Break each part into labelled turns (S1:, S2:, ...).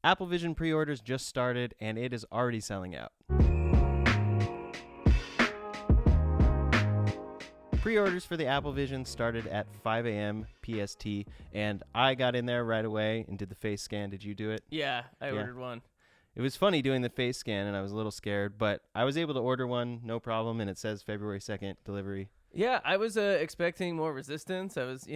S1: Apple Vision pre-orders just started, and it is already selling out. Pre-orders for the Apple Vision started at 5 a.m. PST, and I got in there right away and did the face scan. Did you do it?
S2: Yeah, I ordered one.
S1: It was funny doing the face scan, and I was a little scared, but I was able to order one, no problem, and it says February 2nd delivery.
S2: Yeah, I was expecting more resistance. I was,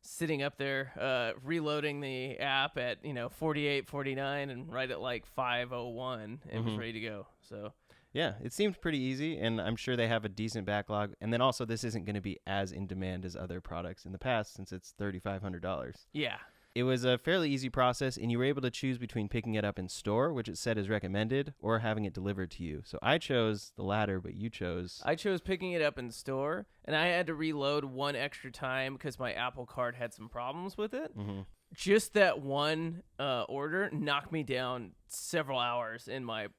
S2: sitting up there reloading the app at, 48, 49, and right at like 5:01, it was ready to go. So
S1: yeah, it seemed pretty easy, and I'm sure they have a decent backlog. And then also, this isn't going to be as in demand as other products in the past since it's $3,500.
S2: Yeah.
S1: It was a fairly easy process, and you were able to choose between picking it up in store, which it said is recommended, or having it delivered to you. So I chose the latter, but you chose...
S2: I chose picking it up in store, and I had to reload one extra time because my Apple Card had some problems with it.
S1: Mm-hmm.
S2: Just that one order knocked me down several hours in my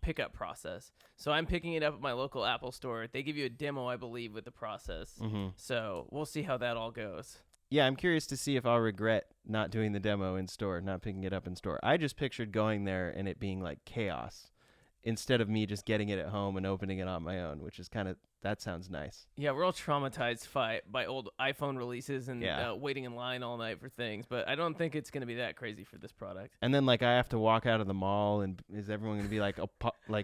S2: pickup process. So I'm picking it up at my local Apple store. They give you a demo, I believe, with the process.
S1: Mm-hmm.
S2: So we'll see how that all goes.
S1: Yeah, I'm curious to see if I'll regret not doing the demo in store, not picking it up in store. I just pictured going there and it being like chaos instead of me just getting it at home and opening it on my own, which is kind of, that sounds nice.
S2: Yeah, we're all traumatized by old iPhone releases and
S1: Yeah.
S2: waiting in line all night for things, but I don't think it's going to be that crazy for this product.
S1: And then like I have to walk out of the mall, and is everyone going to be like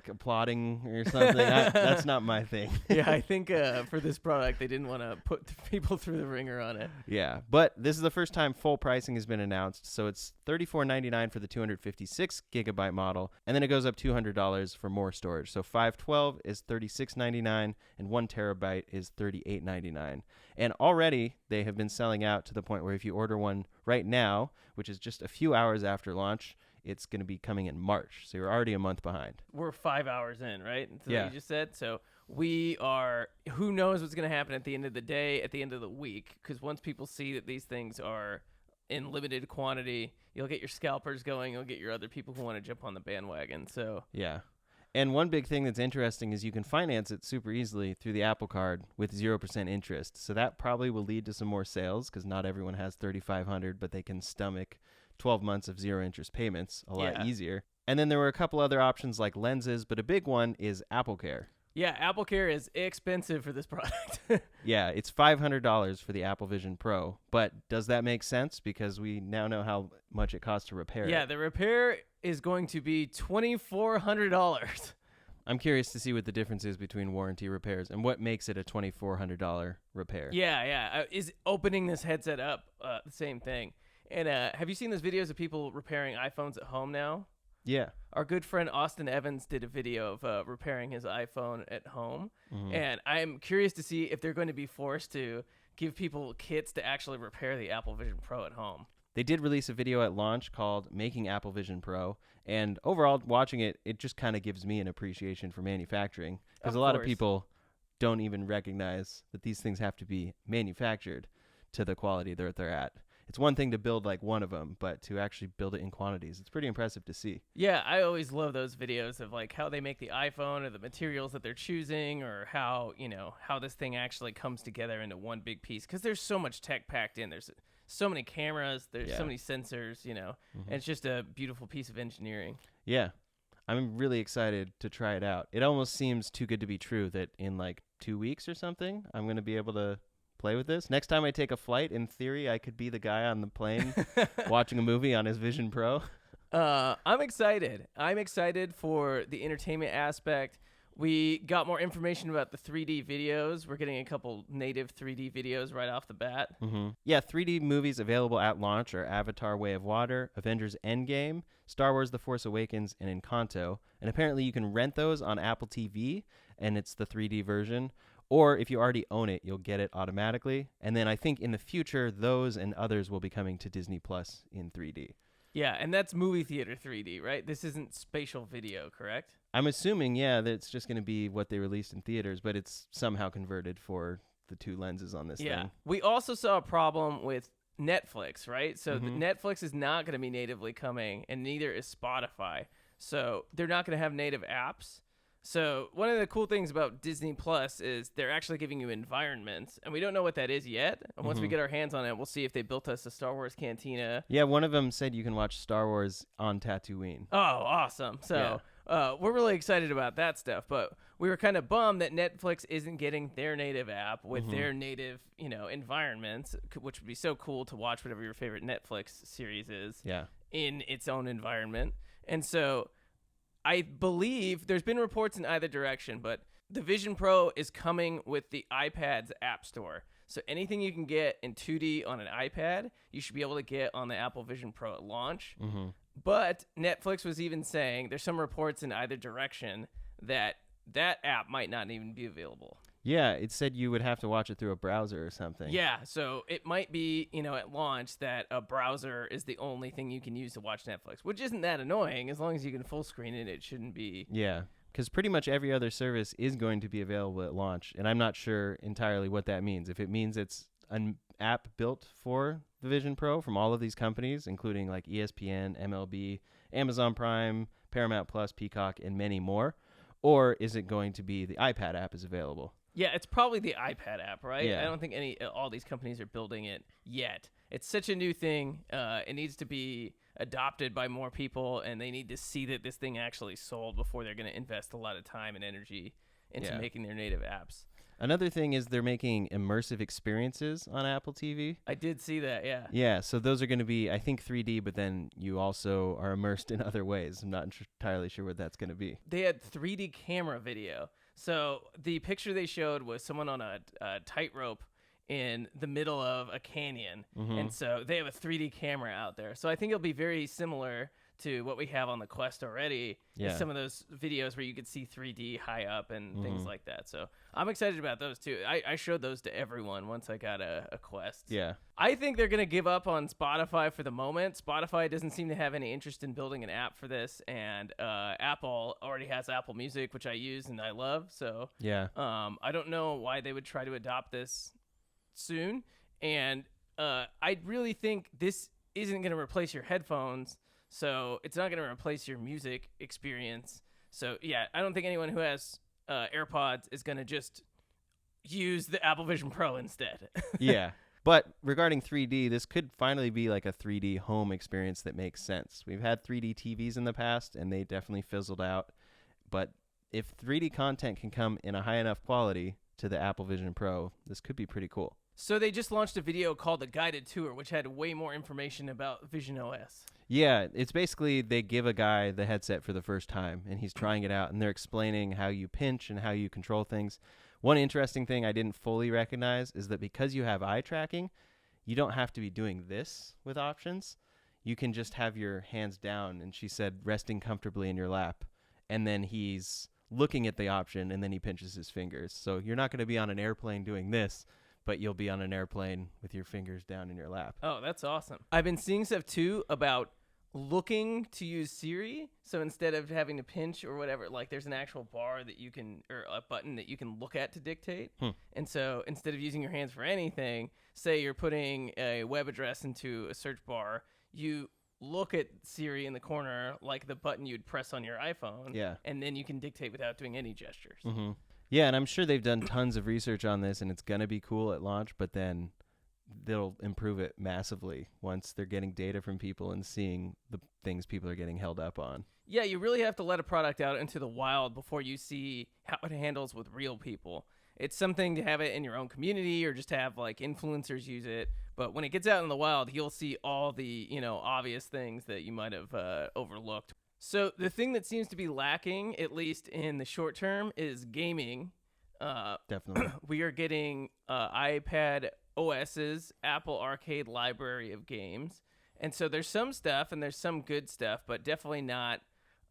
S1: applauding or something? That's not my thing.
S2: Yeah, I think for this product, they didn't want to put people through the ringer on it.
S1: Yeah, but this is the first time full pricing has been announced, so it's $34.99 for the 256 gigabyte model, and then it goes up $200 for more storage. So 512 is $36.99, and 1 terabyte is $38.99. And already they have been selling out to the point where if you order one right now, which is just a few hours after launch, it's going to be coming in March. So you're already a month behind.
S2: We're 5 hours in, right? That's
S1: Yeah.
S2: what you just said. So we are, who knows what's going to happen at the end of the day, at the end of the week, because once people see that these things are in limited quantity, you'll get your scalpers going, you'll get your other people who want to jump on the bandwagon. So
S1: yeah. And one big thing that's interesting is you can finance it super easily through the Apple Card with 0% interest. So that probably will lead to some more sales because not everyone has $3,500, but they can stomach 12 months of zero interest payments a lot easier. And then there were a couple other options like lenses, but a big one is AppleCare.
S2: Yeah, AppleCare is expensive for this product.
S1: Yeah, it's $500 for the Apple Vision Pro. But does that make sense? Because we now know how much it costs to repair it.
S2: Yeah, the repair is going to be $2,400.
S1: I'm curious to see what the difference is between warranty repairs and what makes it a $2,400 repair.
S2: Yeah. Is opening this headset up the same thing? And have you seen those videos of people repairing iPhones at home now?
S1: Yeah.
S2: Our good friend Austin Evans did a video of repairing his iPhone at home.
S1: Mm-hmm.
S2: And I'm curious to see if they're going to be forced to give people kits to actually repair the Apple Vision Pro at home.
S1: They did release a video at launch called Making Apple Vision Pro, and overall, watching it, it just kind of gives me an appreciation for manufacturing, because a lot of people don't even recognize that these things have to be manufactured to the quality that they're at. It's one thing to build like one of them, but to actually build it in quantities, it's pretty impressive to see.
S2: Yeah, I always love those videos of like how they make the iPhone or the materials that they're choosing or how this thing actually comes together into one big piece, because there's so much tech packed in. There's so many cameras, there's so many sensors, and it's just a beautiful piece of engineering.
S1: Yeah. I'm really excited to try it out. It almost seems too good to be true that in like 2 weeks or something, I'm going to be able to play with this. Next time I take a flight, in theory, I could be the guy on the plane watching a movie on his Vision Pro.
S2: I'm excited. I'm excited for the entertainment aspect. We got more information about the 3D videos. We're getting a couple native 3D videos right off the bat.
S1: Mm-hmm. Yeah, 3D movies available at launch are Avatar: Way of Water, Avengers: Endgame, Star Wars: The Force Awakens, and Encanto. And apparently you can rent those on Apple TV, and it's the 3D version. Or if you already own it, you'll get it automatically. And then I think in the future, those and others will be coming to Disney Plus in 3D.
S2: Yeah, and that's movie theater 3D, right? This isn't spatial video, correct?
S1: I'm assuming, that it's just going to be what they released in theaters, but it's somehow converted for the two lenses on this thing.
S2: We also saw a problem with Netflix, right? So Netflix is not going to be natively coming, and neither is Spotify. So they're not going to have native apps. So one of the cool things about Disney Plus is they're actually giving you environments, and we don't know what that is yet. And once we get our hands on it, we'll see if they built us a Star Wars cantina.
S1: Yeah, one of them said you can watch Star Wars on Tatooine.
S2: Oh, awesome. So we're really excited about that stuff, but we were kind of bummed that Netflix isn't getting their native app with their native, environments, which would be so cool to watch whatever your favorite Netflix series is in its own environment. And so I believe there's been reports in either direction, but the Vision Pro is coming with the iPad's App Store. So anything you can get in 2D on an iPad, you should be able to get on the Apple Vision Pro at launch. But Netflix was even saying there's some reports in either direction that app might not even be available.
S1: Yeah, it said you would have to watch it through a browser or something.
S2: Yeah, so it might be, at launch that a browser is the only thing you can use to watch Netflix, which isn't that annoying. As long as you can full screen it, it shouldn't be.
S1: Yeah, because pretty much every other service is going to be available at launch, and I'm not sure entirely what that means. If it means it's an app built for the Vision Pro from all of these companies, including like ESPN, MLB, Amazon Prime, Paramount Plus, Peacock, and many more, or is it going to be the iPad app is available?
S2: Yeah, it's probably the iPad app, right?
S1: Yeah.
S2: I don't think all these companies are building it yet. It's such a new thing. It needs to be adopted by more people, and they need to see that this thing actually sold before they're going to invest a lot of time and energy into making their native apps.
S1: Another thing is they're making immersive experiences on Apple TV.
S2: I did see that, yeah.
S1: Yeah, so those are going to be, I think, 3D, but then you also are immersed in other ways. I'm not entirely sure what that's going to be.
S2: They had 3D camera video. So the picture they showed was someone on a tightrope in the middle of a canyon. And so they have a 3D camera out there. So I think it'll be very similar to what we have on the Quest already.
S1: Yeah.
S2: Some of those videos where you could see 3D high up and things like that. So I'm excited about those too. I showed those to everyone once I got a Quest.
S1: Yeah.
S2: I think they're going to give up on Spotify for the moment. Spotify doesn't seem to have any interest in building an app for this. And Apple already has Apple Music, which I use and I love. So
S1: Yeah.
S2: I don't know why they would try to adopt this soon. And I really think this isn't going to replace your headphones. So it's not going to replace your music experience. So, yeah, I don't think anyone who has AirPods is going to just use the Apple Vision Pro instead.
S1: Yeah. But regarding 3D, this could finally be like a 3D home experience that makes sense. We've had 3D TVs in the past, and they definitely fizzled out. But if 3D content can come in a high enough quality to the Apple Vision Pro, this could be pretty cool.
S2: So they just launched a video called The Guided Tour, which had way more information about Vision OS.
S1: Yeah, it's basically they give a guy the headset for the first time, and he's trying it out, and they're explaining how you pinch and how you control things. One interesting thing I didn't fully recognize is that because you have eye tracking, you don't have to be doing this with options. You can just have your hands down, and she said resting comfortably in your lap, and then he's looking at the option, and then he pinches his fingers. So you're not going to be on an airplane doing this, but you'll be on an airplane with your fingers down in your lap.
S2: Oh, that's awesome. I've been seeing stuff, too, about looking to use Siri. So instead of having to pinch or whatever, like there's an actual bar that you can, or a button that you can look at to dictate. And so instead of using your hands for anything, say you're putting a web address into a search bar, you look at Siri in the corner like the button you'd press on your iPhone.
S1: Yeah.
S2: And then you can dictate without doing any gestures.
S1: Yeah, and I'm sure they've done tons of research on this, and it's going to be cool at launch, but then they'll improve it massively once they're getting data from people and seeing the things people are getting held up on.
S2: Yeah, you really have to let a product out into the wild before you see how it handles with real people. It's something to have it in your own community or just have like influencers use it. But when it gets out in the wild, you'll see all the, obvious things that you might have overlooked. So the thing that seems to be lacking, at least in the short term, is gaming.
S1: Definitely.
S2: We are getting iPad OS's Apple Arcade library of games. And so there's some stuff and there's some good stuff, but definitely not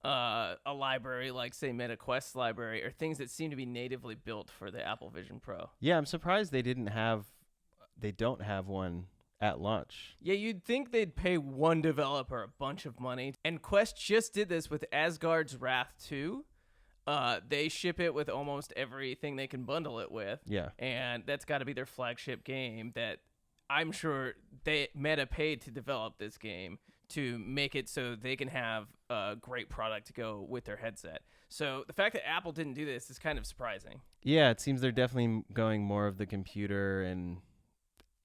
S2: a library like, say, MetaQuest's library or things that seem to be natively built for the Apple Vision Pro.
S1: Yeah, I'm surprised they don't have one at launch.
S2: Yeah, you'd think they'd pay one developer a bunch of money. And Quest just did this with Asgard's Wrath 2. They ship it with almost everything they can bundle it with.
S1: Yeah.
S2: And that's got to be their flagship game that I'm sure Meta paid to develop this game to make it so they can have a great product to go with their headset. So the fact that Apple didn't do this is kind of surprising.
S1: Yeah, it seems they're definitely going more of the computer and,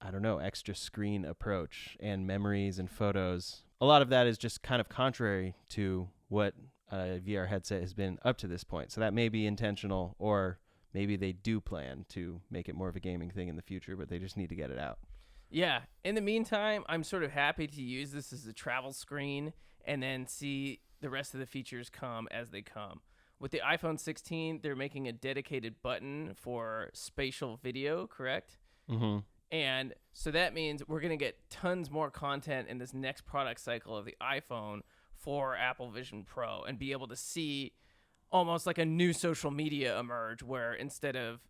S1: I don't know, extra screen approach and memories and photos. A lot of that is just kind of contrary to what a VR headset has been up to this point. So that may be intentional, or maybe they do plan to make it more of a gaming thing in the future, but they just need to get it out.
S2: Yeah. In the meantime, I'm sort of happy to use this as a travel screen and then see the rest of the features come as they come. With the iPhone 16, they're making a dedicated button for spatial video, correct?
S1: Mm-hmm.
S2: And so that means we're going to get tons more content in this next product cycle of the iPhone for Apple Vision Pro and be able to see almost like a new social media emerge, where instead of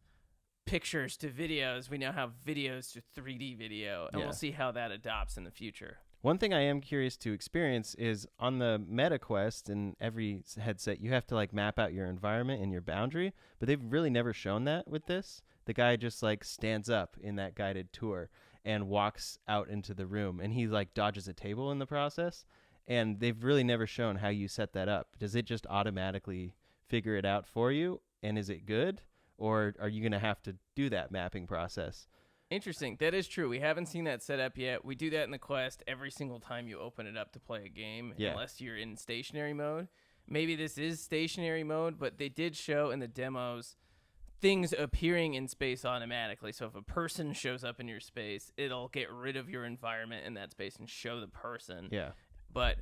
S2: pictures to videos, we now have videos to 3D video, and we'll see how that adopts in the future.
S1: One thing I am curious to experience is on the Meta Quest and every headset, you have to like map out your environment and your boundary, but they've really never shown that with this. The guy just like stands up in that guided tour and walks out into the room, and he like dodges a table in the process, and they've really never shown how you set that up. Does it just automatically figure it out for you, and is it good, or are you going to have to do that mapping process?
S2: Interesting. That is true. We haven't seen that set up yet. We do that in the Quest every single time you open it up to play a game, unless you're in stationary mode. Maybe this is stationary mode, but they did show in the demos things appearing in space automatically. So if a person shows up in your space, it'll get rid of your environment in that space and show the person.
S1: Yeah.
S2: But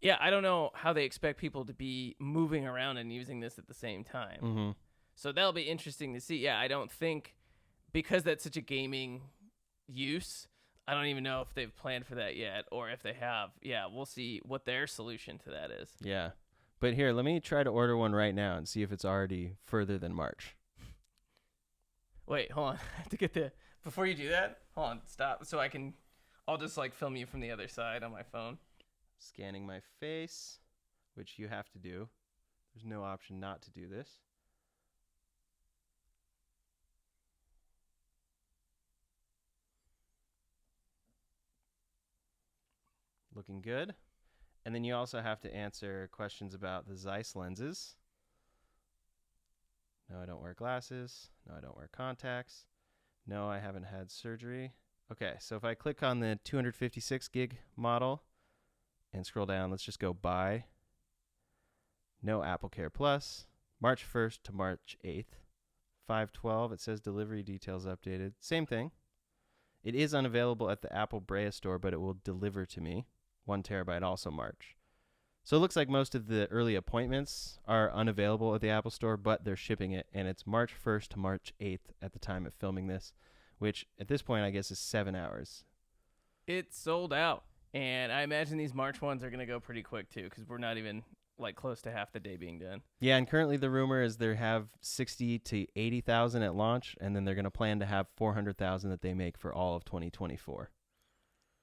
S2: yeah, I don't know how they expect people to be moving around and using this at the same time.
S1: Mm-hmm.
S2: So that'll be interesting to see. Yeah, I don't think, because that's such a gaming use, I don't even know if they've planned for that yet, or if they have. Yeah, we'll see what their solution to that is.
S1: Yeah. But here, let me try to order one right now and see if it's already further than March.
S2: Wait, hold on. I have to get the... Before you do that, hold on, stop. So I'll just like film you from the other side on my phone.
S1: Scanning my face, which you have to do. There's no option not to do this. Looking good. And then you also have to answer questions about the Zeiss lenses. No, I don't wear glasses. No, I don't wear contacts. No, I haven't had surgery. Okay, so if I click on the 256 gig model and scroll down, let's just go buy. No AppleCare Plus. March 1st to March 8th. 5/12, it says delivery details updated. Same thing. It is unavailable at the Apple Brea store, but it will deliver to me. 1 terabyte, also March. So it looks like most of the early appointments are unavailable at the Apple Store, but they're shipping it, and it's March 1st to March 8th at the time of filming this, which at this point I guess is 7 hours.
S2: It's sold out, and I imagine these March ones are going to go pretty quick too, because we're not even like close to half the day being done.
S1: Yeah, and currently the rumor is they have 60 to 80,000 at launch, and then they're going to plan to have 400,000 that they make for all of 2024.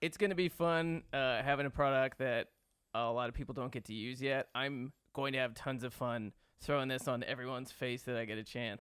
S2: It's going to be fun having a product that a lot of people don't get to use yet. I'm going to have tons of fun throwing this on everyone's face that I get a chance.